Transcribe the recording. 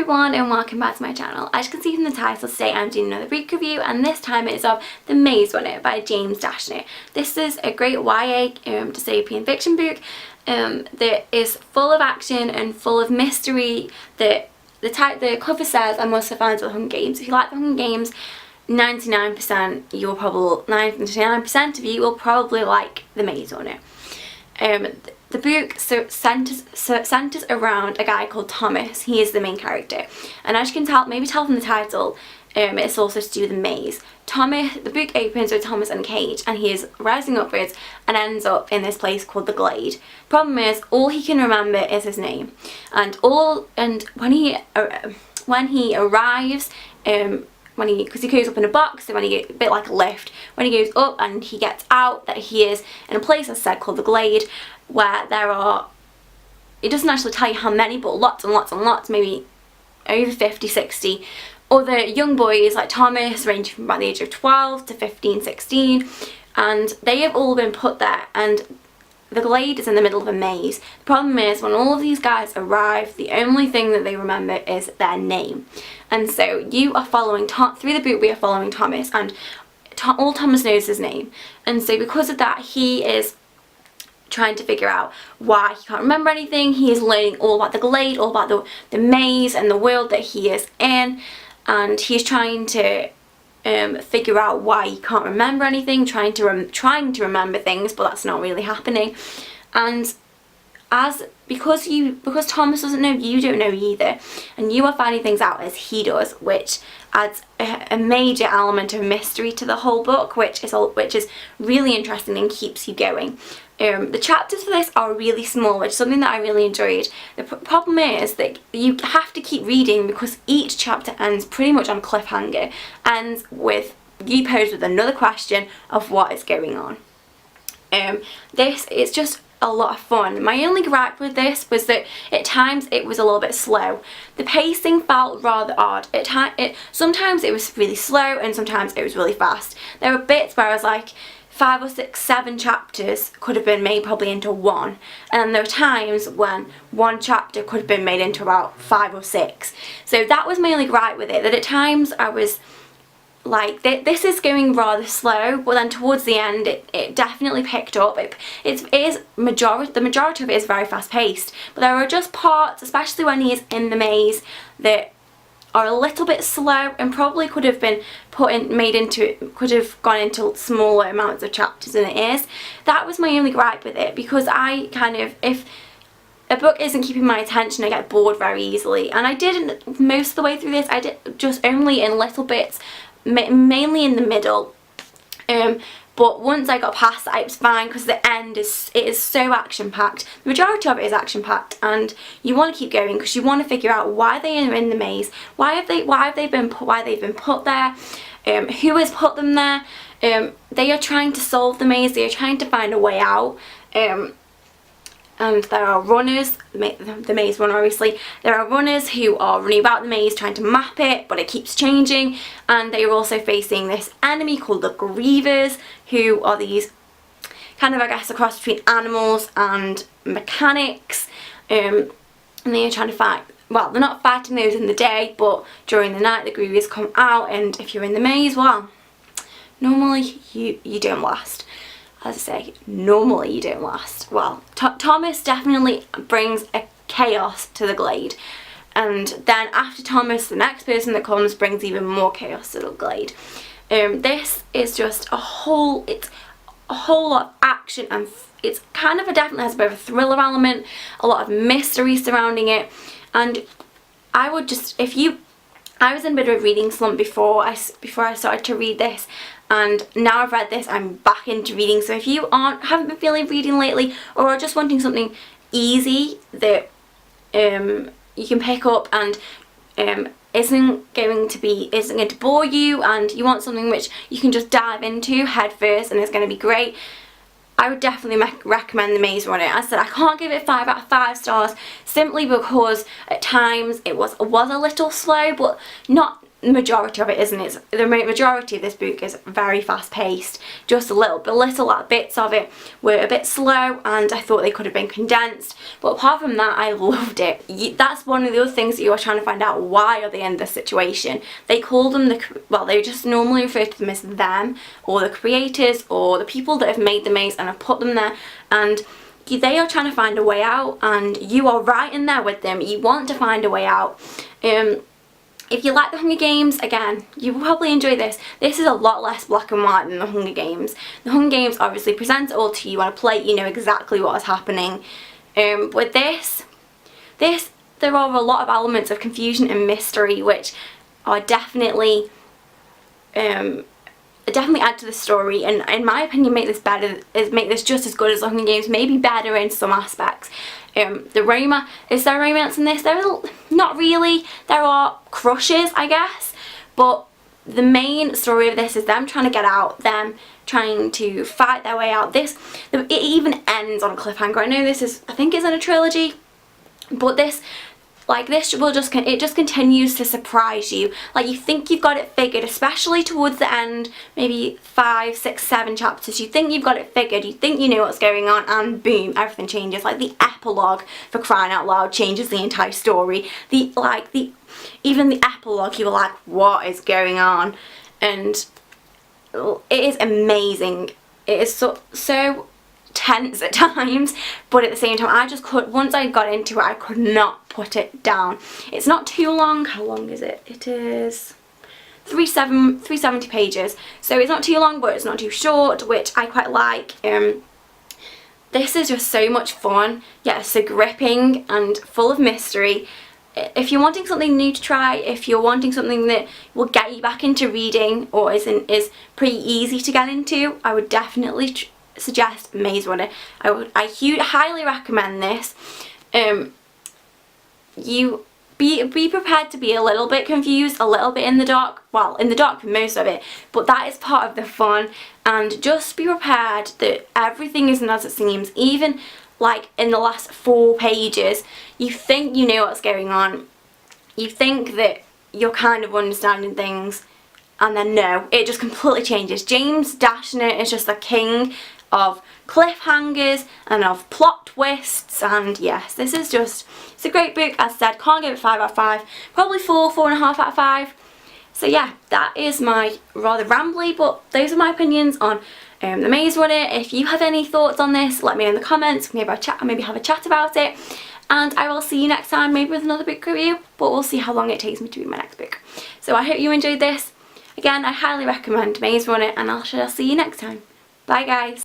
everyone and welcome back to my channel. As you can see from the title, today I'm doing another book review and this time it is of The Maze Runner by James Dashner. This is a great YA dystopian fiction book that is full of action and full of mystery. The cover says, I must have found the Hunger Games. If you like the Hunger Games, 99% of you will probably like The Maze Runner. The book centres around a guy called Thomas. He is the main character, and as you can tell, maybe tell from the title, it's also to do with the maze. The book opens with Thomas in a cage and he is rising upwards and ends up in this place called the Glade. Problem is, all he can remember is his name, and when he arrives, because he goes up in a box, so when he gets a bit like a lift, when he goes up and he gets out, that he is in a place, as I said, called the Glade, where there are, it doesn't actually tell you how many, but lots and lots and lots, maybe over 50, 60 other young boys like Thomas, ranging from about the age of 12 to 15, 16, and they have all been put there, and the Glade is in the middle of a maze. The problem is, when all of these guys arrive, the only thing that they remember is their name. And so you are following, through the book we are following Thomas, and all Thomas knows is his name. And so because of that, he is trying to figure out why he can't remember anything. He is learning all about the Glade, all about the maze and the world that he is in. And he's trying to figure out why he can't remember anything, trying to remember things, but that's not really happening. And because Thomas doesn't know, you don't know either, and you are finding things out as he does, which adds a major element of mystery to the whole book, which is really interesting and keeps you going. The chapters for this are really small, which is something that I really enjoyed. The problem is that you have to keep reading because each chapter ends pretty much on a cliffhanger, ends with you posed with another question of what is going on. This is just a lot of fun. My only gripe with this was that at times it was a little bit slow. The pacing felt rather odd. Sometimes it was really slow and sometimes it was really fast. There were bits where I was like, 5 or 6, 7 chapters could have been made probably into one, and then there were times when one chapter could have been made into about 5 or 6. So that was my only gripe with it, that at times I was like, this is going rather slow, but then towards the end it definitely picked up. The majority of it is very fast paced, but there are just parts, especially when he is in the maze, that are a little bit slow and probably could have been could have gone into smaller amounts of chapters than it is. That was my only gripe with it, because if a book isn't keeping my attention, I get bored very easily, and I didn't most of the way through this. I did just only in little bits, mainly in the middle, but once I got past that, it was fine, because the end is so action packed. The majority of it is action packed, and you want to keep going because you want to figure out why they are in the maze, why they've been put there, who has put them there. They are trying to solve the maze. They are trying to find a way out. And there are runners, the maze runner obviously, there are runners who are running about the maze trying to map it, but it keeps changing, and they are also facing this enemy called the Grievers, who are these kind of, I guess, a cross between animals and mechanics, and they are trying to fight. Well, they're not fighting those in the day, but during the night the Grievers come out, and if you're in the maze, well, normally you don't last. As I say, normally you don't last. Well, Thomas definitely brings a chaos to the Glade, and then after Thomas, the next person that comes brings even more chaos to the Glade. This is just it's a whole lot of action, and it's kind of definitely has a bit of a thriller element, a lot of mystery surrounding it, and I would just, I was in a bit of a reading slump before I started to read this, and now I've read this, I'm back into reading. So if you haven't been feeling reading lately, or are just wanting something easy that you can pick up and isn't going to bore you, and you want something which you can just dive into head first and it's going to be great, I would definitely recommend The Maze Runner. As I said, I can't give it 5 out of 5 stars simply because at times it was a little slow, but not majority of it isn't. It's the majority of this book is very fast paced. Just a little bits of it were a bit slow, and I thought they could have been condensed, but apart from that I loved it. That's one of the other things that you are trying to find out. Why are they in this situation? They call them they just normally refer to them as them, or the creators, or the people that have made the maze and have put them there, and they are trying to find a way out, and you are right in there with them. You want to find a way out. If you like the Hunger Games, again, you will probably enjoy this. This is a lot less black and white than the Hunger Games. The Hunger Games obviously presents it all to you on a plate, you know exactly what is happening. With this, there are a lot of elements of confusion and mystery which are definitely add to the story, and in my opinion make this just as good as the Hunger Games, maybe better in some aspects. Is there romance in this? Not really. There are crushes, I guess, but the main story of this is them trying to get out, them trying to fight their way out. It even ends on a cliffhanger. I know I think it's in a trilogy, but this just continues to surprise you. Like, you think you've got it figured, especially towards the end, maybe 5, 6, 7 chapters. You think you've got it figured, you think you know what's going on, and boom, everything changes. Like, the epilogue, for crying out loud, changes the entire story. Even the epilogue, you were like, what is going on? And it is amazing. It is so tense at times, but at the same time once I got into it, I could not put it down. It's not too long. How long is it? It is 370 pages, so it's not too long, but it's not too short, which I quite like. This is just so much fun, yet so gripping and full of mystery. If you're wanting something new to try, if you're wanting something that will get you back into reading, or is pretty easy to get into, I would definitely suggest Maze Runner. I highly recommend this. You be prepared to be a little bit confused, a little bit in the dark. Well, in the dark for most of it, but that is part of the fun. And just be prepared that everything isn't as it seems. Even like in the last 4 pages, you think you know what's going on. You think that you're kind of understanding things, and then no, it just completely changes. James Dashner is just the king of cliffhangers and of plot twists, and yes, it's a great book. As I said, can't give it 5 out of 5, probably 4.5 out of 5. So yeah, that is my rather rambly, but those are my opinions on the Maze Runner. If you have any thoughts on this, let me know in the comments. Maybe have a chat about it, and I will see you next time, maybe with another book review, but we'll see how long it takes me to read my next book. So I hope you enjoyed this. Again, I highly recommend Maze Runner, and I shall see you next time. Bye guys.